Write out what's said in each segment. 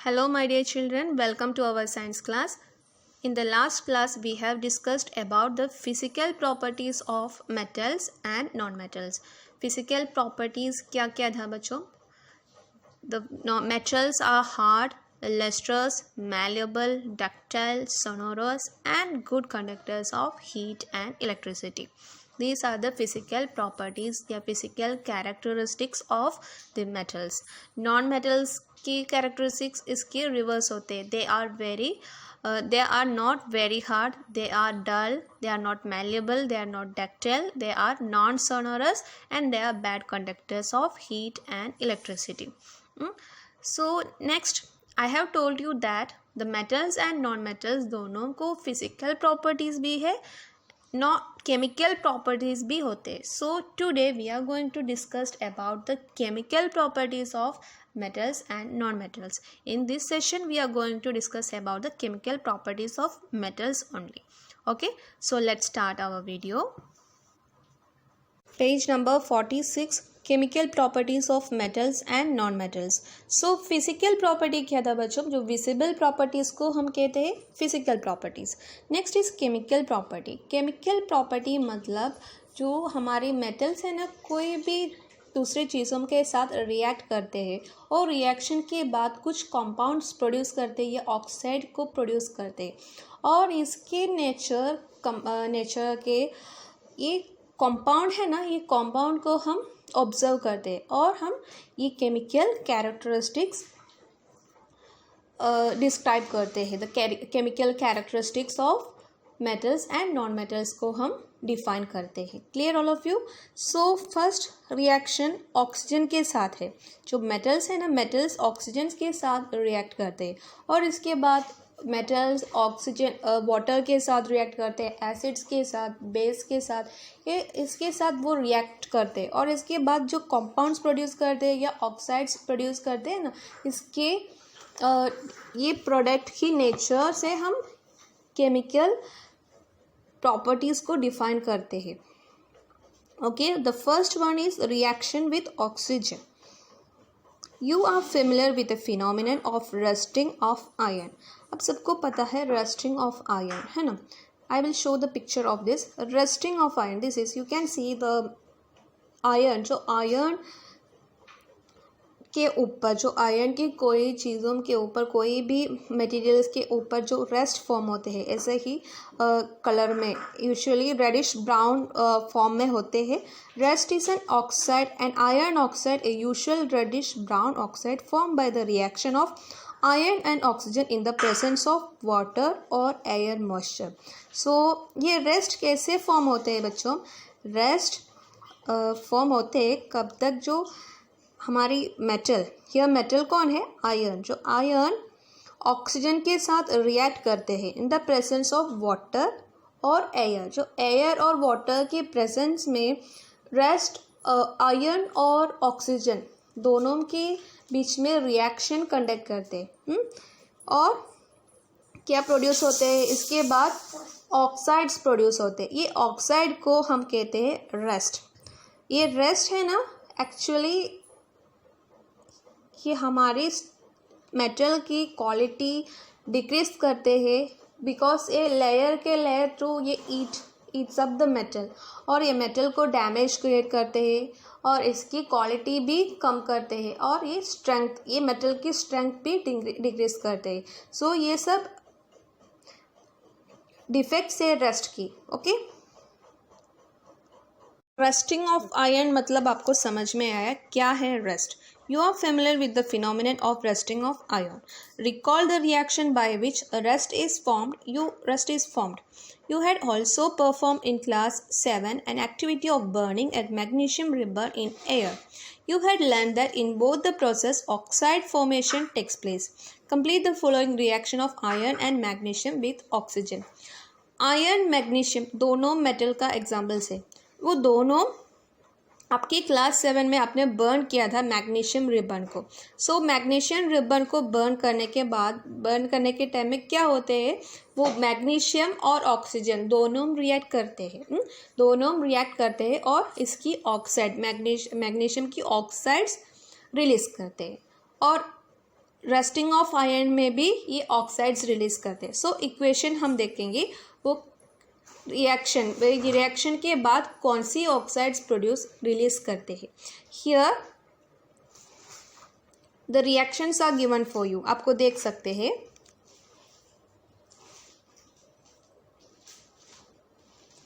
Hello my dear children, welcome to our science class. In the last class we have discussed about the physical properties of metals and non-metals. Physical properties क्या क्या था बच्चों? The metals are hard, lustrous, malleable, ductile, sonorous and good conductors of heat and electricity. These are the physical properties या physical characteristics of the metals. Non-metals की characteristics इसके reverse होते हैं. They are not very hard, they are dull, they are not malleable, they are not ductile, they are non-sonorous and they are bad conductors of heat and electricity. So next I have told you that the metals and non-metals दोनों को physical properties भी है, chemical properties भी होते हैं. So today we are going to discuss about the chemical properties of metals and non-metals. In this session we are going to discuss about the chemical properties of metals only. Okay, so let's start our video. Page number 46, chemical properties of metals and non-metals. So physical property क्या था बच्चों? जो visible properties को हम कहते हैं physical properties. Next is chemical property. Chemical property मतलब जो हमारी metals है ना, कोई भी दूसरे चीज़ों के साथ रिएक्ट करते हैं और रिएक्शन के बाद कुछ कंपाउंड्स प्रोड्यूस करते हैं या ऑक्साइड को प्रोड्यूस करते हैं और इसके नेचर के ये कंपाउंड है ना, ये कंपाउंड को हम ऑब्जर्व करते हैं और हम ये केमिकल कैरेक्टरिस्टिक्स डिस्क्राइब करते हैं. The chemical characteristics of metals and non metals को हम डिफाइन करते हैं. Clear all of you? So first reaction oxygen के साथ है. जो मेटल्स है ना, मेटल्स ऑक्सीजन के साथ रिएक्ट करते हैं और इसके बाद मेटल्स ऑक्सीजन वाटर के साथ रिएक्ट करते हैं, एसिड्स के साथ, बेस के साथ, ये इसके साथ वो रिएक्ट करते हैं और इसके बाद जो कंपाउंड्स प्रोड्यूस करते हैं या ऑक्साइड्स प्रोड्यूस करते हैं ना, इसके ये प्रोडक्ट की नेचर से हम केमिकल प्रॉपर्टीज़ को डिफाइन करते हैं. Okay, the first one is reaction with oxygen. You are familiar with the phenomenon of rusting of iron. अब सबको पता है रस्टिंग ऑफ आयरन, है ना. I will show the picture of this rusting of iron. This is, you can see the iron. जो iron के ऊपर, जो आयरन की कोई चीज़ों के ऊपर, कोई भी मटेरियल्स के ऊपर जो रेस्ट फॉर्म होते हैं, ऐसे ही कलर में यूजुअली रेडिश ब्राउन फॉर्म में होते हैं. Rust is an oxide and iron oxide, a usual reddish brown oxide form by the reaction of iron and oxygen in the presence of water और air moisture. सो ये rust कैसे form होते हैं बच्चों? रेस्ट फॉर्म होते हैं कब तक जो हमारी मेटल, यह मेटल कौन है? आयरन. जो आयरन ऑक्सीजन के साथ रिएक्ट करते हैं in the presence of water और एयर. जो एयर और वाटर के प्रेजेंस में रेस्ट आयरन और ऑक्सीजन दोनों के बीच में रिएक्शन कंडक्ट करते हैं और क्या प्रोड्यूस होते हैं? इसके बाद ऑक्साइड्स प्रोड्यूस होते हैं. ये ऑक्साइड को हम कहते हैं रेस्ट. ये रेस्ट है ना, एक्चुअली ये हमारी मेटल की क्वालिटी डिक्रीज करते हैं बिकॉज ये लेयर के लेयर थ्रू ये ईट्स अप द मेटल और ये मेटल को डैमेज क्रिएट करते हैं और इसकी क्वालिटी भी कम करते हैं और ये स्ट्रेंथ, ये मेटल की स्ट्रेंथ भी डिक्रीज करते हैं. सो ये सब डिफेक्ट्स है रेस्ट की. ओके, रेस्टिंग ऑफ आयरन मतलब आपको समझ में आया क्या है rest. You are familiar with the phenomenon of rusting of iron. Recall the reaction by which rust is formed. You had also performed in class 7 an activity of burning a magnesium ribbon in air. You had learned that in both the process oxide formation takes place. Complete the following reaction of iron and magnesium with oxygen. Iron, magnesium दोनों metal का examples है. वो दोनों आपकी class 7 में आपने burn किया था मैग्नीशियम रिबन को. सो मैग्नीशियम रिबन को बर्न करने के टाइम में क्या होते हैं? वो मैग्नीशियम और ऑक्सीजन दोनों रिएक्ट करते हैं और इसकी ऑक्साइड मैग्नीशियम की ऑक्साइड्स रिलीज करते हैं और रेस्टिंग ऑफ आयन में भी ये ऑक्साइड्स रिलीज करते हैं। सो इक्वेशन हम देखेंगे, वो रिएक्शन के बाद कौन सी ऑक्साइड्स प्रोड्यूस रिलीज करते हैं। Here the reactions are given for you, आपको देख सकते हैं।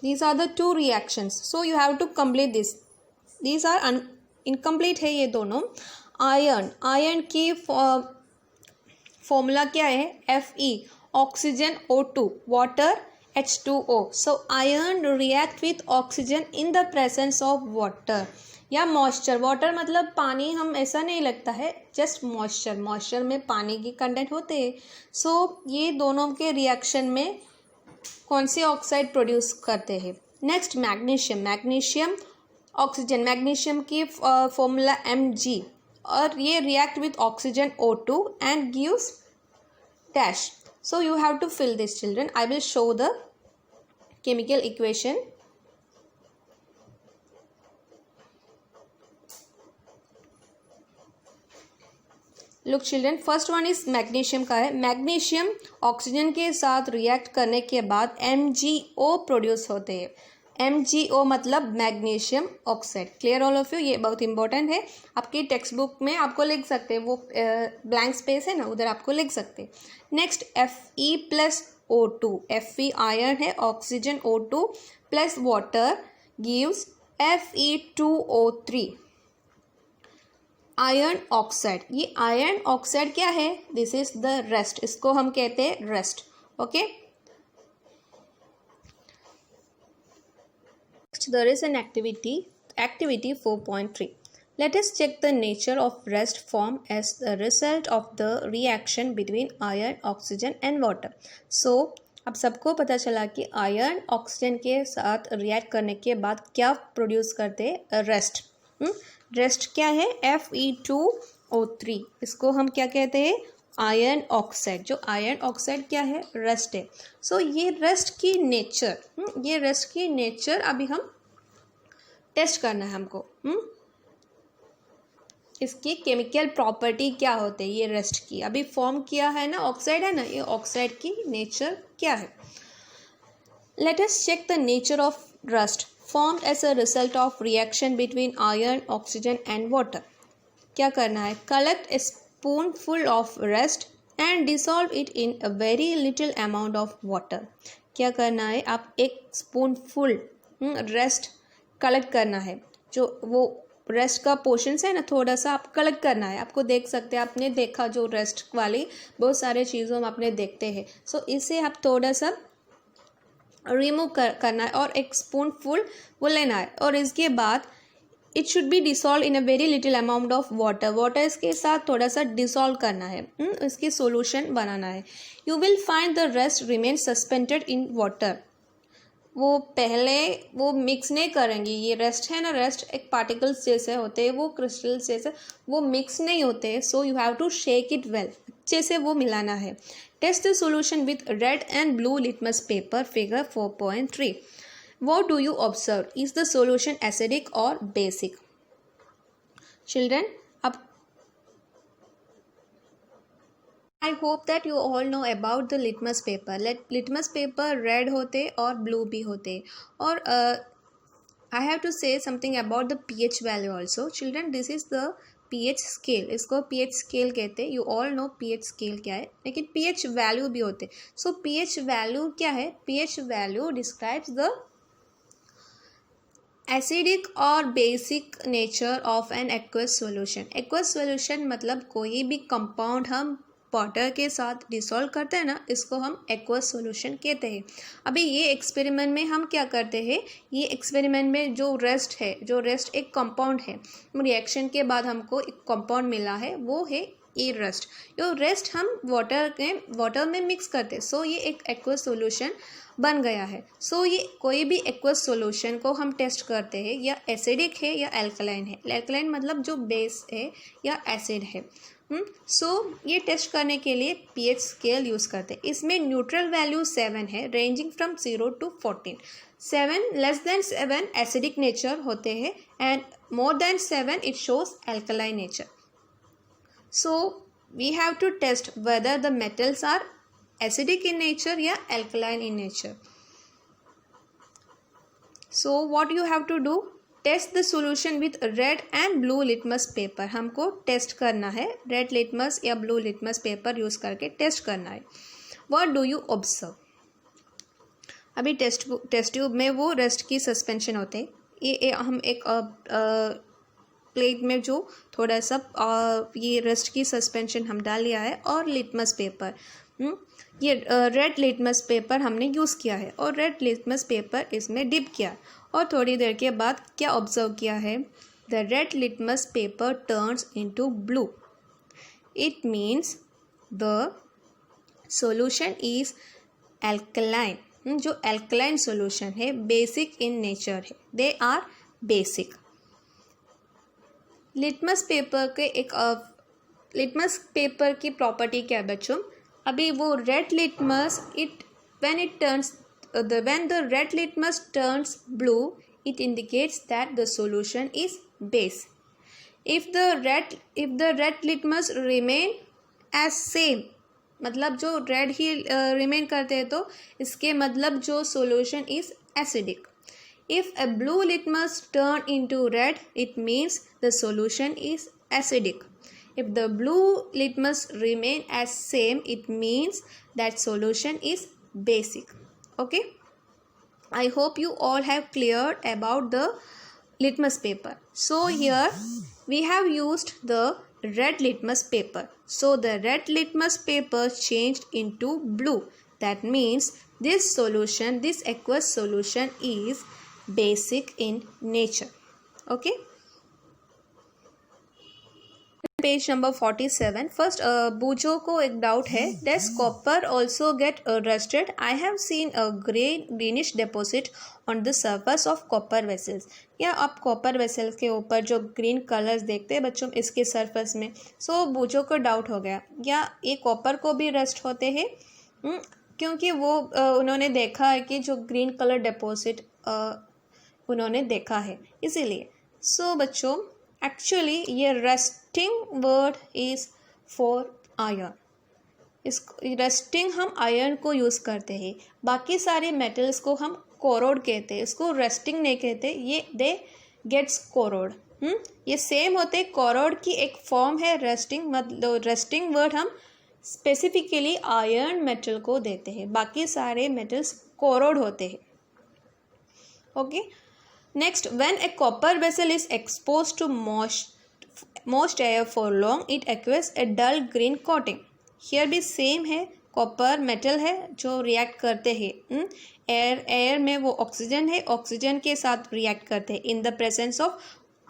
These are the two reactions, so you have to complete this. These are incomplete है ये दोनों। आयन की फॉर्मूला क्या है? Fe, oxygen O2, water H2O. So iron react with oxygen in the presence of water या moisture. Water मतलब पानी, हम ऐसा नहीं लगता है, जस्ट मॉइस्चर में पानी की कंटेंट होते हैं। सो ये दोनों के रिएक्शन में कौन सी ऑक्साइड प्रोड्यूस करते हैं? नेक्स्ट मैग्नीशियम ऑक्सीजन, मैग्नीशियम की फॉर्मूला Mg, और ये react with oxygen O2 and gives dash. So you have to fill this children. I will show the chemical equation. Look children, first one is magnesium का है। Magnesium oxygen के साथ react करने के बाद MgO produce होते हैं। MgO मतलब magnesium oxide. Clear all of you? ये बहुत इंपॉर्टेंट है, आपकी टेक्स्ट बुक में आपको लिख सकते हैं, वो ब्लैंक स्पेस है ना, उधर आपको लिख सकते हैं। Next Fe plus O2, Fe iron है, oxygen O2 plus water gives Fe2O3 iron oxide. ये आयरन ऑक्साइड क्या है? दिस इज द रेस्ट, इसको हम कहते हैं rest. Okay, there is an activity 4.3. Let us check the nature of rest form as the result of the reaction between iron, oxygen and water. So अब सबको पता चला कि आयरन ऑक्सीजन के साथ रिएक्ट करने के बाद क्या प्रोड्यूस करते हैं? रेस्ट। रेस्ट क्या है? Fe2O3, इसको हम क्या कहते हैं? Iron oxide. जो आयरन ऑक्साइड क्या है? रेस्ट है। सो ये रेस्ट की नेचर अभी हम टेस्ट करना है हमको। इसकी केमिकल प्रॉपर्टी क्या होते हैं ये रेस्ट की? अभी फॉर्म किया है ना, ऑक्साइड है ना, ये ऑक्साइड की नेचर क्या है? Let us check the nature of rust formed as a result of reaction between iron, oxygen and water. क्या करना है? Collect a spoonful of rest and dissolve it in a very little amount of water. क्या करना है? आप एक spoonful rest collect करना है। जो वो रेस्ट का पोर्शंस है ना, थोड़ा सा आप कलेक्ट करना है। आपको देख सकते हैं, आपने देखा जो रेस्ट वाली बहुत सारे चीज़ों में आपने देखते हैं। सो इसे आप थोड़ा सा रिमूव करना है और एक स्पून फुल वो लेना है, और इसके बाद it should be dissolve in a very little amount of water इसके साथ थोड़ा सा डिसॉल्व करना है, इसकी सोल्यूशन बनाना है। You will find the rest remain suspended in water. वो पहले वो मिक्स नहीं करेंगी, ये रेस्ट है ना, रेस्ट एक पार्टिकल्स जैसे होते हैं, वो क्रिस्टल्स जैसे, वो मिक्स नहीं होते। So you have to shake it well, अच्छे से वो मिलाना है। Test the solution with red and blue litmus paper, figure 4.3. What do you observe? Is the solution acidic or basic? Children, अब I hope that you all know about the litmus paper. Litmus paper red होते और blue भी होते, और I have to say something about the pH value also. Children, this is the pH scale. इसको pH scale कहते हैं। You all know pH scale क्या है, लेकिन pH value भी होते। So pH value क्या है? pH value describes the acidic or basic nature of an aqueous solution. Aqueous solution मतलब कोई भी कंपाउंड हम वाटर के साथ डिसॉल्व करते हैं ना, इसको हम एक्वस सॉल्यूशन कहते हैं। अभी ये एक्सपेरिमेंट में हम क्या करते हैं, ये एक्सपेरिमेंट में जो रेस्ट एक कंपाउंड है, रिएक्शन के बाद हमको एक कंपाउंड मिला है, वो है ये रेस्ट। ये रेस्ट हम वाटर में मिक्स करते हैं। सो ये एक एक्वस सॉल्यूशन बन गया है। सो ये कोई भी एक्वस सॉल्यूशन को हम टेस्ट करते हैं, या एसिडिक है या एल्कलाइन है। एल्कलाइन मतलब जो बेस है या एसिड है। सो ये टेस्ट करने के लिए pH स्केल यूज़ करते हैं। इसमें न्यूट्रल वैल्यू 7 है, ranging from 0 to 14। 7 less than 7 acidic nature होते हैं, and more than 7 it shows alkaline nature. So we have to test whether the metals are acidic in nature या alkaline in nature. So what you have to do, test the solution with red and blue litmus paper. हमको test करना है, red litmus या blue litmus paper use करके test करना है. What do you observe? अभी test tube में वो रेस्ट की सस्पेंशन होते हैं. ये हम एक प्लेट में जो थोड़ा सा ये रेस्ट की सस्पेंशन हम डाल लिया है और लिटमस पेपर, ये रेड लिटमस पेपर हमने यूज़ किया है और रेड लिटमस पेपर इसमें डिप किया और थोड़ी देर के बाद क्या ऑब्जर्व किया है, the red litmus paper turns into blue. It means the solution is alkaline. जो एल्कलाइन सॉल्यूशन है बेसिक इन नेचर है, they are basic. Litmus paper के एक लिटमस पेपर की प्रॉपर्टी क्या है बच्चों, अभी वो red litmus when the red litmus turns blue, it indicates that the solution is base. If the red litmus remain as same, मतलब जो रेड ही रिमेन करते हैं तो इसके मतलब जो solution is acidic. If a blue litmus turn into red, it means the solution is acidic. If the blue litmus remain as same, it means that solution is basic. Okay, I hope you all have cleared about the litmus paper. So here we have used the red litmus paper. So the red litmus paper changed into blue. That means this solution, this aqueous solution is basic in nature. Okay, page number 47. First बूजो को एक doubt है, does copper also get rusted? I have seen a greenish deposit on the surface of copper vessels. या आप copper vessels के ऊपर जो green colours देखते हैं बच्चों इसके सरफेस में. सो बूजो को डाउट हो गया या ये कॉपर को भी रस्ट होते हैं, क्योंकि वो उन्होंने देखा है कि जो ग्रीन कलर डिपॉजिट उन्होंने देखा है इसीलिए. सो बच्चों एक्चुअली ये rusting word is for iron. इस रस्टिंग हम आयरन को यूज़ करते हैं, बाकी सारे मेटल्स को हम कोरोड कहते हैं, इसको रस्टिंग नहीं कहते. ये दे गेट्स कोरोड. ये सेम होते, कोरोड की एक फॉर्म है रस्टिंग. मतलब रस्टिंग वर्ड हम स्पेसिफिकली आयरन मेटल को देते हैं, बाकी सारे मेटल्स कोरोड होते हैं. Okay. Next, when a copper vessel is exposed to moist air for long, it acquires a dull green coating. Here भी सेम है, कॉपर मेटल है जो रिएक्ट करते हैं. एयर में वो ऑक्सीजन है, ऑक्सीजन के साथ रिएक्ट करते हैं in the presence of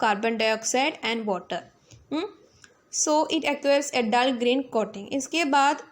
carbon dioxide and water. So it acquires a dull green coating. इसके बाद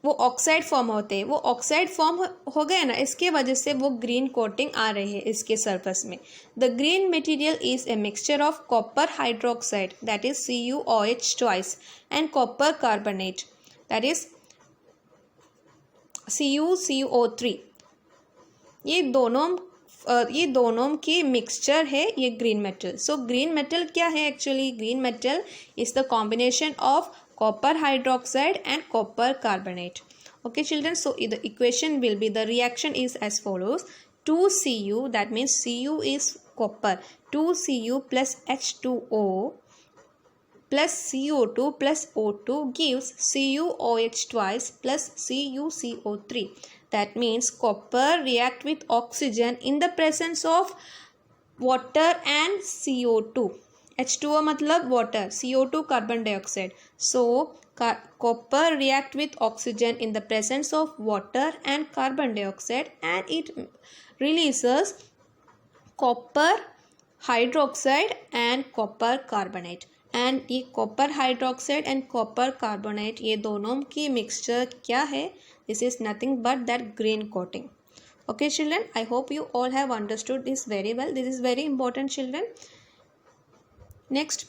वो ऑक्साइड फॉर्म होते हैं, वो ऑक्साइड फॉर्म हो गए ना, इसके वजह से वो ग्रीन कोटिंग आ रही है इसके सरफेस में. The green material is a mixture of copper hydroxide that is CuOH twice and copper carbonate that is CuCO3. ये दोनों की मिक्सचर है ये green metal. So green metal क्या है actually? Green metal is the combination of copper hydroxide and copper carbonate. Okay children, so the equation will be, the reaction is as follows: 2Cu, that means Cu is copper, 2Cu plus H2O plus CO2 plus O2 gives CuOH twice plus CuCO3. That means copper react with oxygen in the presence of water and CO2. H2O मतलब water, CO2 carbon dioxide. So copper react with oxygen in the presence of water and carbon dioxide and it releases copper hydroxide and copper carbonate. And ये copper hydroxide and copper carbonate ये दोनों की mixture क्या है? This is nothing but that green coating. Okay children, I hope you all have understood this very well. This is very important children. Next,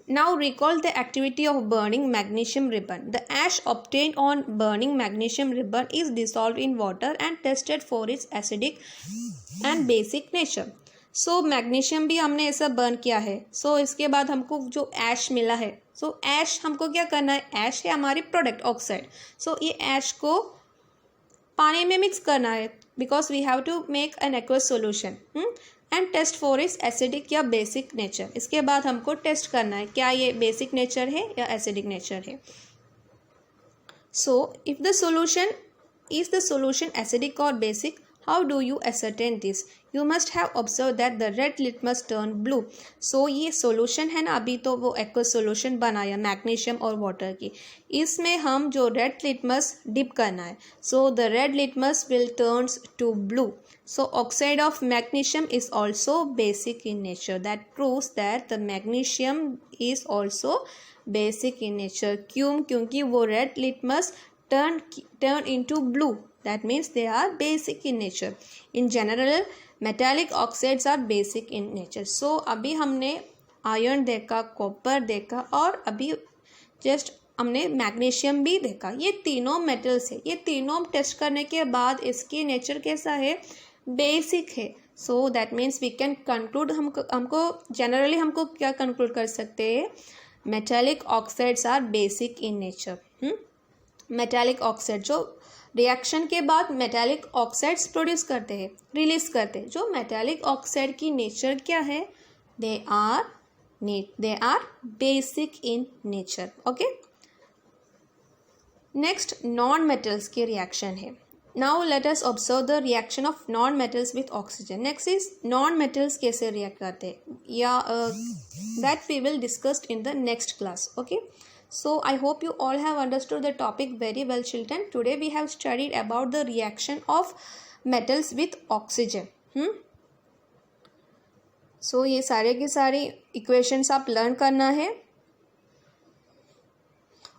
now recall the activity of burning magnesium ribbon. The ash obtained on burning magnesium ribbon is dissolved in water and tested for its acidic and basic nature. So magnesium भी हमने ऐसा burn किया है। सो इसके बाद हमको जो ऐश मिला है, सो ऐश हमको क्या करना है, ऐश है हमारी प्रोडक्ट ऑक्साइड। सो ये ऐश को पानी में मिक्स करना है because we have to make an aqueous solution and test for its acidic या बेसिक नेचर। इसके बाद हमको टेस्ट करना है क्या ये बेसिक नेचर है या एसिडिक नेचर है। So if the solution is the solution acidic or basic? How do you ascertain this? You must have observed that the red litmus turn blue. So ये solution है ना, अभी तो वो aqueous solution बनाया magnesium और water की, इसमें हम जो red litmus डिप करना है, so the red litmus will turns to blue. So oxide of magnesium is also basic in nature. That proves that the magnesium is also basic in nature. क्यों? क्योंकि वो red litmus turn into blue. That means they are basic in nature. In general, metallic oxides are basic in nature. So अभी हमने iron देखा, copper देखा और अभी just हमने मैग्नीशियम भी देखा। ये तीनों मेटल्स है, ये तीनों टेस्ट करने के बाद इसकी नेचर कैसा है, बेसिक है। So that means we can conclude, हमको जनरली हमको क्या कंक्लूड कर सकते हैं, metallic oxides are basic in nature. Metallic oxide जो रिएक्शन के बाद मेटालिक ऑक्साइड्स प्रोड्यूस करते हैं, रिलीज करते हैं, जो मेटालिक ऑक्साइड की नेचर क्या है, they are basic in nature. Okay, next non metals की रिएक्शन है। Now let us observe the reaction of non metals with oxygen. Next is non metals कैसे रिएक्ट करते हैं, या that we will discussed in the next class. Okay, so I hope you all have understood the topic very well, children. Today we have studied about the reaction of metals with oxygen. So ये सारे के सारे equations आप learn करना है,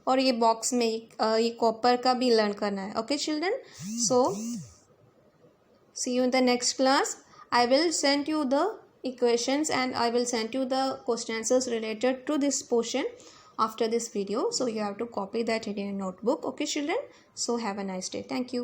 और ये box में ये कॉपर का भी लर्न करना है। Okay children, so see you in the next class. I will send you the equations and I will send you the question answers related to this portion after this video. So you have to copy that in your notebook. Okay children, so have a nice day. Thank you.